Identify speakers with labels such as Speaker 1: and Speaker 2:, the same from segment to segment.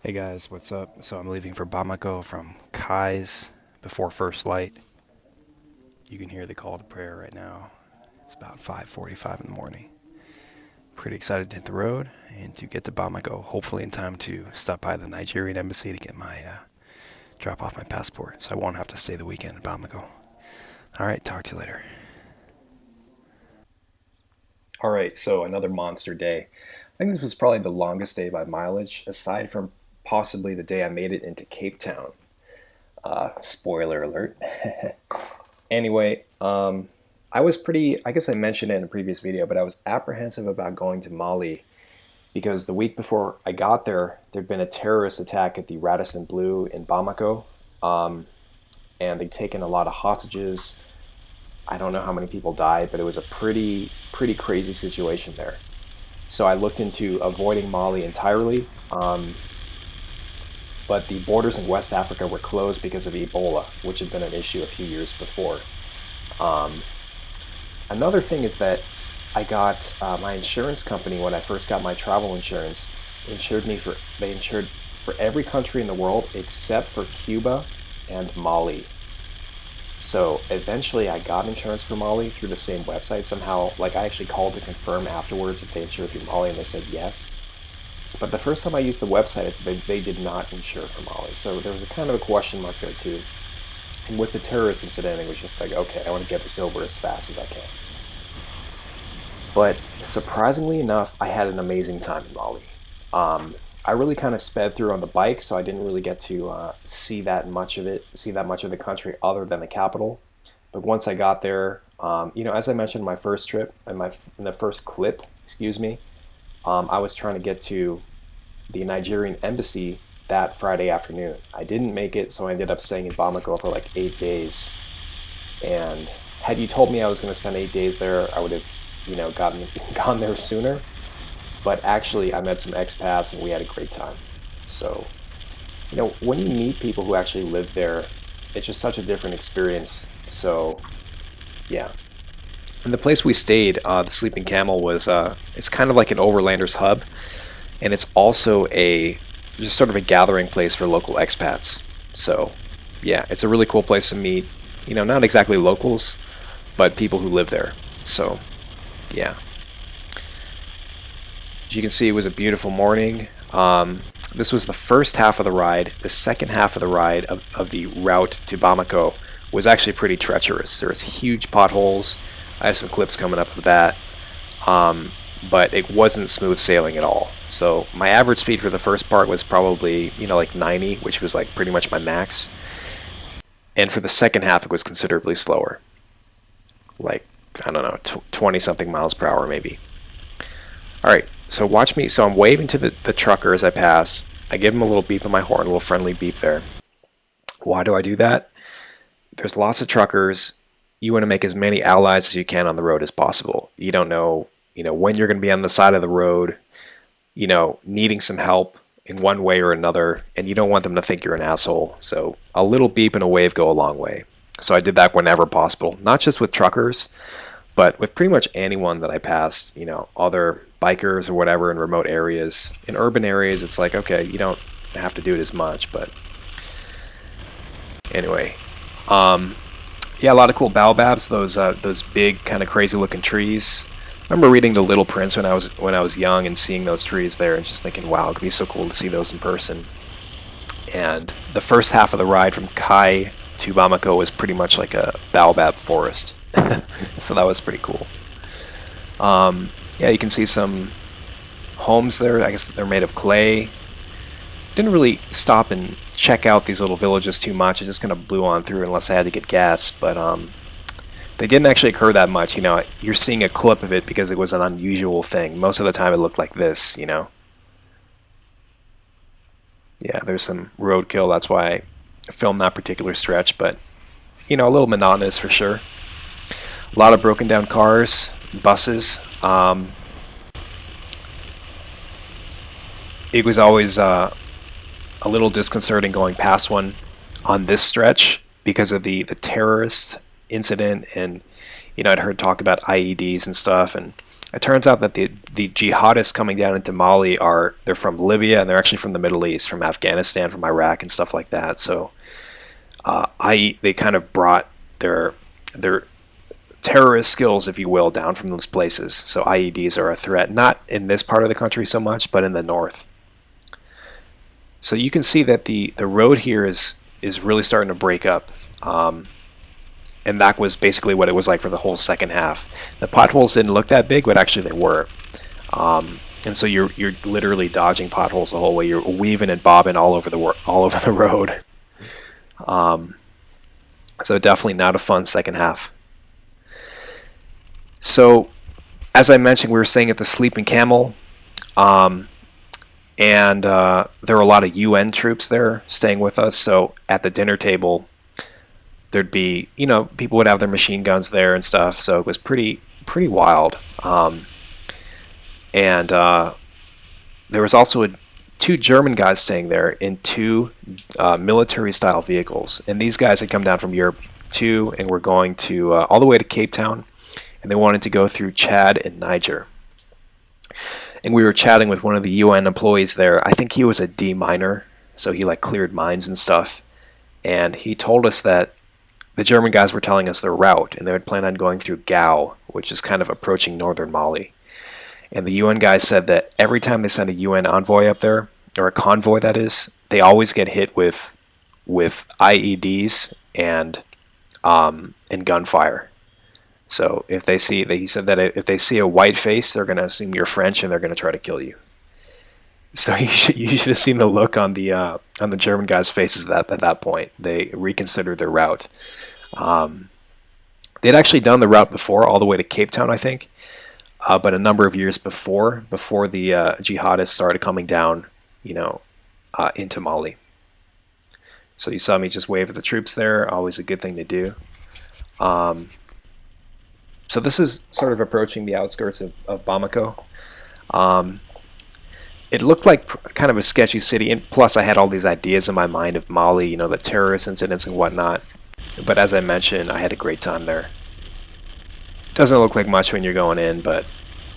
Speaker 1: Hey guys, what's up? So I'm leaving for Bamako from Kai's before first light. You can hear the call to prayer right now. It's about 5:45 in the morning. Pretty excited to hit the road and to get to Bamako, hopefully in time to stop by the Nigerian embassy to get my drop off my passport, so I won't have to stay the weekend in Bamako. All right, talk to you later. All right, so another monster day. I think this was probably the longest day by mileage, aside from possibly the day I made it into Cape Town. Spoiler alert. Anyway, I was pretty, I guess I mentioned it in a previous video, but I was apprehensive about going to Mali because the week before I got there, there'd been a terrorist attack at the Radisson Blu in Bamako, and they'd taken a lot of hostages. I don't know how many people died, but it was a pretty crazy situation there. So I looked into avoiding Mali entirely, but the borders in West Africa were closed because of Ebola, which had been an issue a few years before. Um, Another thing is that I got my insurance company when I first got my travel insurance they insured for every country in the world except for Cuba and Mali. So eventually I got insurance for Mali through the same website somehow. Like I actually called to confirm afterwards if they insured through Mali and they said yes. But the first time I used the website, it said they did not insure for Mali. So there was a kind of a question mark there too. And with the terrorist incident, it was just like, okay, I want to get this over as fast as I can. But surprisingly enough, I had an amazing time in Mali. I really kind of sped through on the bike, so I didn't really get to see that much of the country other than the capital. But once I got there, as I mentioned in my first trip, in the first clip, excuse me, I was trying to get to the Nigerian embassy that Friday afternoon. I didn't make it, so I ended up staying in Bamako for like 8 days. And had you told me I was going to spend 8 days there, I would have, gone there sooner. But actually, I met some expats and we had a great time. So, when you meet people who actually live there, it's just such a different experience. So, yeah. And the place we stayed, the Sleeping Camel, it's kind of like an overlander's hub, and it's also just sort of a gathering place for local expats. So, yeah, it's a really cool place to meet, not exactly locals, but people who live there. So, yeah. As you can see, it was a beautiful morning. This was the first half of the ride. The second half of the ride of the route to Bamako was actually pretty treacherous. There was huge potholes. I have some clips coming up of that. But it wasn't smooth sailing at all. So my average speed for the first part was probably, like 90, which was like pretty much my max. And for the second half, it was considerably slower. Like, I don't know, 20 something miles per hour maybe. All right, so watch me. So I'm waving to the trucker as I pass. I give him a little beep on my horn, a little friendly beep there. Why do I do that? There's lots of truckers. You want to make as many allies as you can on the road as possible. You don't know, when you're going to be on the side of the road, needing some help in one way or another, and you don't want them to think you're an asshole. So a little beep and a wave go a long way. So I did that whenever possible, not just with truckers, but with pretty much anyone that I passed, other bikers or whatever in remote areas. In urban areas, it's like, okay, you don't have to do it as much, but anyway. Yeah, a lot of cool baobabs, those big kind of crazy looking trees. I remember reading The Little Prince when I was young and seeing those trees there and just thinking, wow, it could be so cool to see those in person. And the first half of the ride from Kai to Bamako was pretty much like a baobab forest. So that was pretty cool. Yeah, you can see some homes there. I guess they're made of clay. Didn't really stop and check out these little villages too much. I just kind of blew on through unless I had to get gas. But they didn't actually occur that much. You're seeing a clip of it because it was an unusual thing. Most of the time it looked like this, Yeah, there's some roadkill. That's why I filmed that particular stretch. But, a little monotonous for sure. A lot of broken down cars, buses. It was always a little disconcerting going past one on this stretch because of the terrorist incident, and I'd heard talk about IEDs and stuff, and it turns out that the jihadists coming down into Mali they're from Libya, and they're actually from the Middle East, from Afghanistan, from Iraq, and stuff like that. So they kind of brought their terrorist skills, if you will, down from those places. So IEDs are a threat, not in this part of the country so much, but in the north. So you can see that the road here is really starting to break up. And that was basically what it was like for the whole second half. The potholes didn't look that big, but actually they were. And so you're literally dodging potholes the whole way. You're weaving and bobbing all over the road. So definitely not a fun second half. So, as I mentioned, we were staying at the Sleeping Camel, and there were a lot of UN troops there staying with us. So at the dinner table, there'd be, people would have their machine guns there and stuff. So it was pretty wild. And there was also two German guys staying there in two military-style vehicles. And these guys had come down from Europe too, and were going to all the way to Cape Town. And they wanted to go through Chad and Niger. And we were chatting with one of the UN employees there. I think he was a D-miner, so he cleared mines and stuff. And he told us that the German guys were telling us their route, and they would plan on going through Gao, which is kind of approaching northern Mali. And the UN guys said that every time they send a UN envoy up there, or a convoy that is, they always get hit with IEDs and gunfire. So if they see, he said that if they see a white face, they're going to assume you're French and they're going to try to kill you. So you should have seen the look on the German guys' faces at that point. They reconsidered their route. They'd actually done the route before, all the way to Cape Town, I think, but a number of years before the jihadists started coming down, into Mali. So you saw me just wave at the troops there. Always a good thing to do. So this is sort of approaching the outskirts of Bamako. It looked like kind of a sketchy city, and plus I had all these ideas in my mind of Mali, the terrorist incidents and whatnot. But as I mentioned, I had a great time there. Doesn't look like much when you're going in, but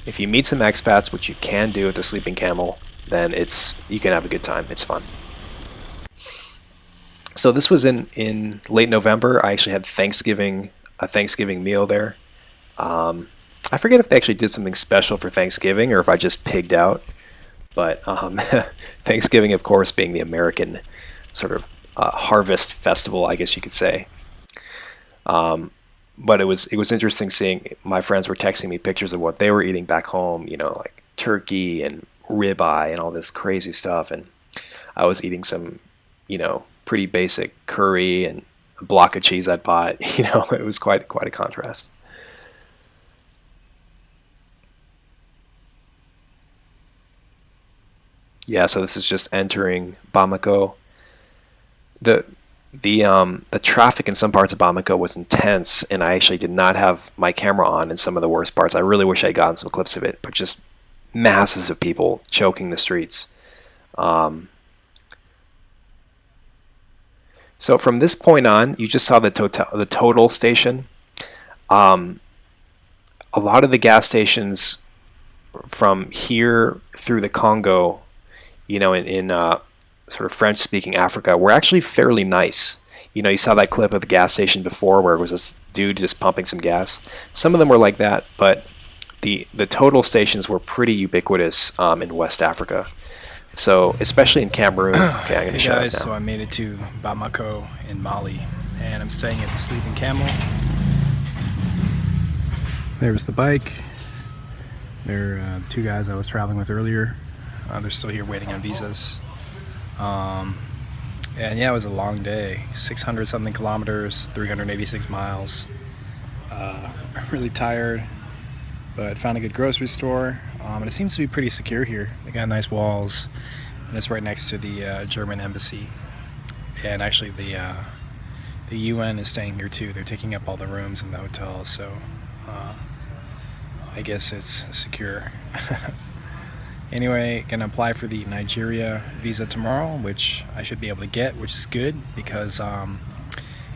Speaker 1: if you meet some expats, which you can do at the Sleeping Camel, then you can have a good time. It's fun. So this was in late November. I actually had a Thanksgiving meal there. I forget if they actually did something special for Thanksgiving or if I just pigged out. But Thanksgiving, of course, being the American sort of harvest festival, I guess you could say. But it was interesting seeing my friends were texting me pictures of what they were eating back home, like turkey and ribeye and all this crazy stuff. And I was eating some, pretty basic curry and a block of cheese I'd bought. It was quite a contrast. Yeah, so this is just entering Bamako. The traffic in some parts of Bamako was intense, and I actually did not have my camera on in some of the worst parts. I really wish I had gotten some clips of it, but just masses of people choking the streets. So from this point on, you just saw the total station. A lot of the gas stations from here through the Congo, in sort of French-speaking Africa, were actually fairly nice. You saw that clip of the gas station before where it was this dude just pumping some gas. Some of them were like that, but the total stations were pretty ubiquitous in West Africa. So, especially in Cameroon. Okay, I'm going to shut up now.
Speaker 2: So I made it to Bamako in Mali, and I'm staying at the Sleeping Camel. There was the bike. There are two guys I was traveling with earlier. They're still here waiting on visas. And yeah, it was a long day. 600 something kilometers, 386 miles. Really tired, but found a good grocery store. And it seems to be pretty secure here. They got nice walls, and it's right next to the German embassy. And actually the UN is staying here too. They're taking up all the rooms in the hotel, so I guess it's secure. Anyway, gonna apply for the Nigeria visa tomorrow, which I should be able to get, which is good because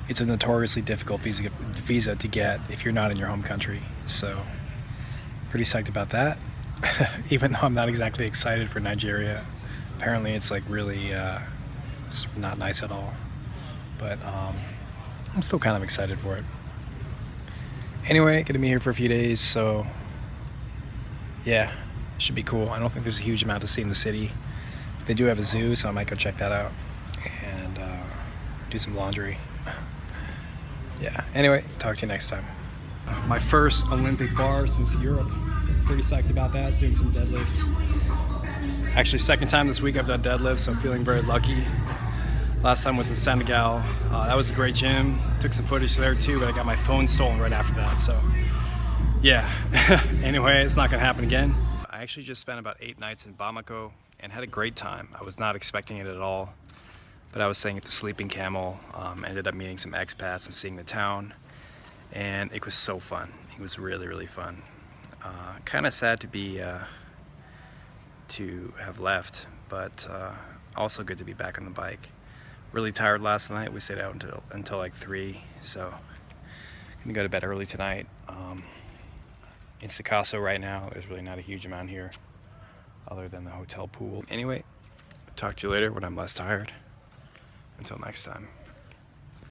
Speaker 2: it's a notoriously difficult visa to get if you're not in your home country. So Pretty psyched about that. Even though I'm not exactly excited for Nigeria. Apparently it's like really just not nice at all. But I'm still kind of excited for it. Anyway, gonna be here for a few days, so yeah, should be cool. I don't think there's a huge amount to see in the city. They do have a zoo, so I might go check that out and do some laundry. Yeah, anyway, talk to you next time. My first Olympic bar since Europe. Pretty psyched about that, doing some deadlift. Actually, second time this week I've done deadlift, so I'm feeling very lucky. Last time was in Senegal. That was a great gym. Took some footage there too, but I got my phone stolen right after that, so yeah. Anyway, it's not gonna happen again. I actually just spent about 8 nights in Bamako and had a great time. I was not expecting it at all, but I was staying at the Sleeping Camel, ended up meeting some expats and seeing the town, and it was so fun. It was really, really fun. Kind of sad to be to have left, but also good to be back on the bike. Really tired last night. We stayed out until like 3, so I'm gonna go to bed early tonight. In Sikasso right now, there's really not a huge amount here other than the hotel pool. Anyway, talk to you later when I'm less tired. Until next time.